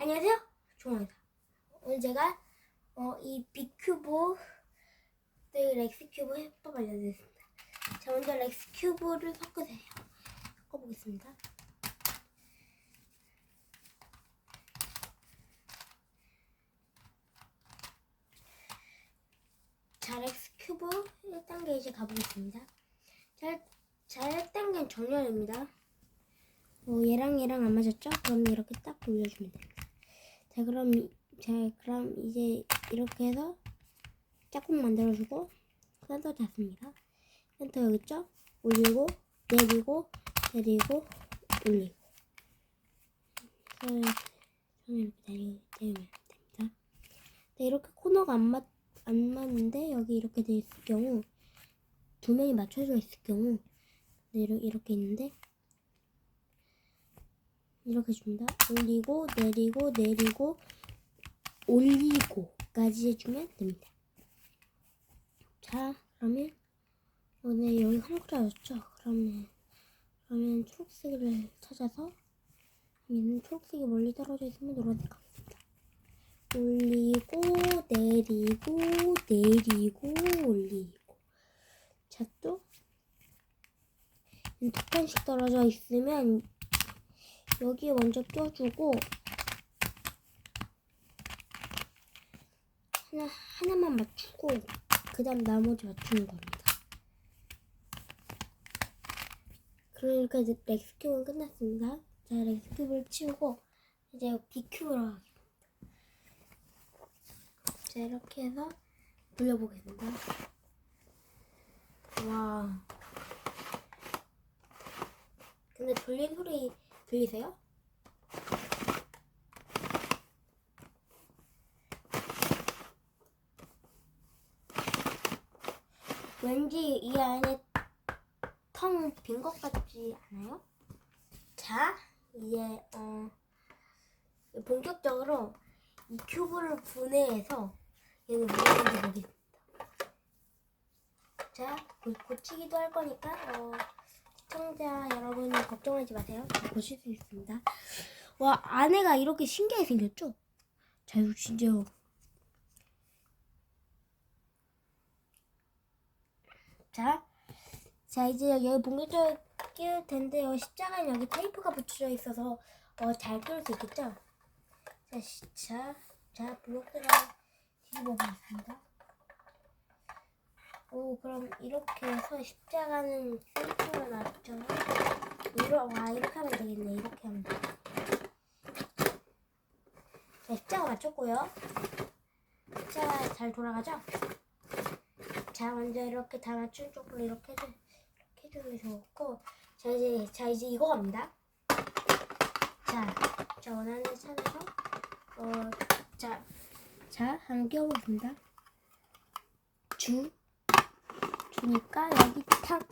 안녕하세요, 종아입니다. 오늘 제가 이 빅큐브 렉스큐브 해법 알려드리겠습니다. 자, 먼저 렉스큐브를 섞어보겠습니다. 자, 렉스큐브 1단계 이제 가보겠습니다. 자, 1단계는 정렬입니다. 얘랑 안 맞았죠? 그럼 이렇게 딱 돌려주면 됩니다. 자, 그럼 이제 이렇게 해서 짝꿍 만들어주고 센터 잡습니다. 센터 여기 있죠? 올리고 내리고 올리고 손을 이렇게 내리면 됩니다. 네, 이렇게 코너가 안 맞는데 여기 이렇게 돼 있을 경우 두 면이 맞춰져 있을 경우 이렇게 있는데 이렇게 줍니다. 올리고 내리고 올리고까지 해주면 됩니다. 자, 그러면 오늘 여기 한글화였죠? 그러면 초록색을 찾아서 얘는 초록색이 멀리 떨어져 있으면 노란색 가겠습니다. 올리고 내리고 올리고. 자, 또 두 칸씩 떨어져 있으면 여기에 먼저 껴주고 하나만 맞추고 그 다음 나머지 맞추는 겁니다. 그러니까 이제 렉스큐브는 끝났습니다. 자, 렉스큐브를 치우고 이제 B큐브로 하겠습니다. 자, 이렇게 해서 돌려보겠습니다. 와, 근데 돌린 소리 들리세요? 왠지 이 안에 텅 빈 것 같지 않아요? 자, 이제 본격적으로 이 큐브를 분해해서 얘는 무엇인지 보겠습니다. 자, 고치기도 할 거니까 시청자 여러분 걱정하지 마세요. 보실 수 있습니다. 와, 안에가 이렇게 신기하게 생겼죠? 자, 이거 진짜 자, 이제 여기 본격적으로 끼울 텐데요. 십자가는 여기 테이프가 붙여져 있어서 잘 끼울 수 있겠죠? 자, 블록들을 뒤집어 보겠습니다. 그럼 이렇게 해서 십자가는 테이프가 놨죠. 이렇게 하면 되겠네. 이렇게 하면 돼. 자, 십자가 맞췄고요. 십자가 잘 돌아가죠? 자, 먼저 이렇게 다 맞춘 쪽으로 이렇게 해주면 좋고, 자, 이제 이거 갑니다. 자, 원하는 데 찾아서, 자, 한번 끼워보겠습니다. 주니까 여기 탁.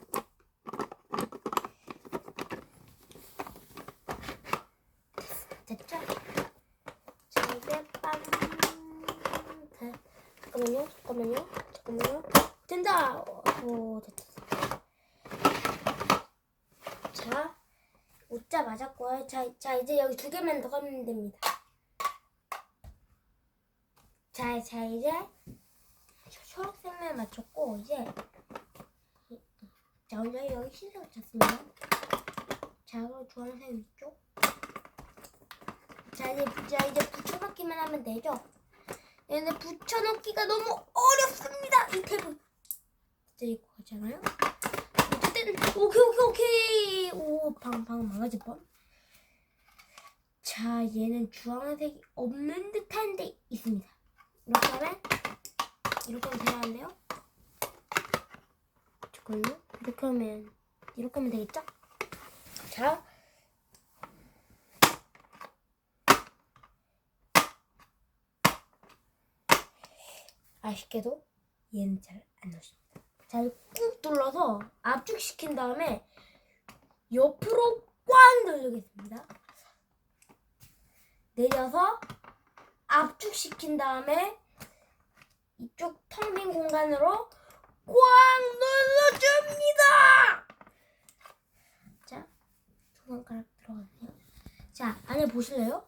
됐죠? 자, 이제 잠깐만요. 된다! 됐다. 자, 웃자 맞았고요. 자, 이제 여기 두 개만 더 가면 됩니다. 자, 이제 초록색만 맞췄고, 이제 자, 여기 흰색을 쳤습니다. 자, 그리고 주황색 위쪽. 자, 이제 붙여넣기만 하면 되죠? 근데 붙여넣기가 너무 어렵습니다. 이 탭은 드릴 것 같잖아요. 어쨌든 오케이. 방금 망가질 뻔. 자, 얘는 주황색이 없는 듯한데 있습니다. 이렇게 하면 돼야 한대요. 잠깐만요. 이렇게 하면 되겠죠? 자, 아쉽게도 얘는 잘 안 넣습니다. 자, 꾹 눌러서 압축시킨 다음에 옆으로 꽉 늘리겠습니다. 내려서 압축시킨 다음에 이쪽 텅 빈 공간으로 꽉 눌러줍니다. 자, 두 손가락 들어가세요. 자, 안에 보실래요?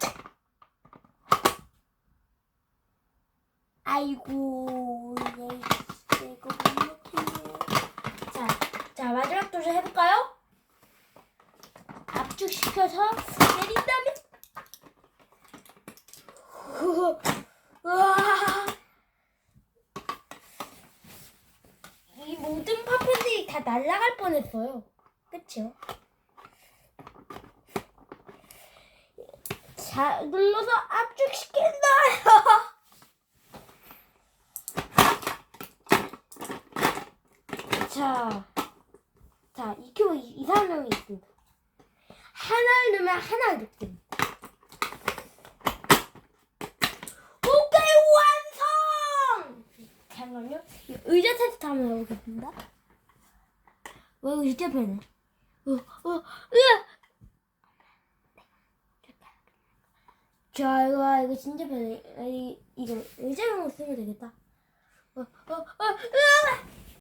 아이고, 이거 못해요. 자, 마지막 도전 해볼까요? 압축시켜서 내린 다음에 우와. 이 모든 파편들이 다 날아갈 뻔했어요. 그쵸? 자, 눌러서 압축시킨다. 자, 익히고 이상형이 있습니다. 하나를 넣으면 하나 이렇게 됩니다. 오케이, 완성! 잠깐만요. 의자 테스트 한번 해보겠습니다. 이거 진짜 편해. 자, 이거 진짜 편해. 이거 의자용으로 쓰면 되겠다. 으아!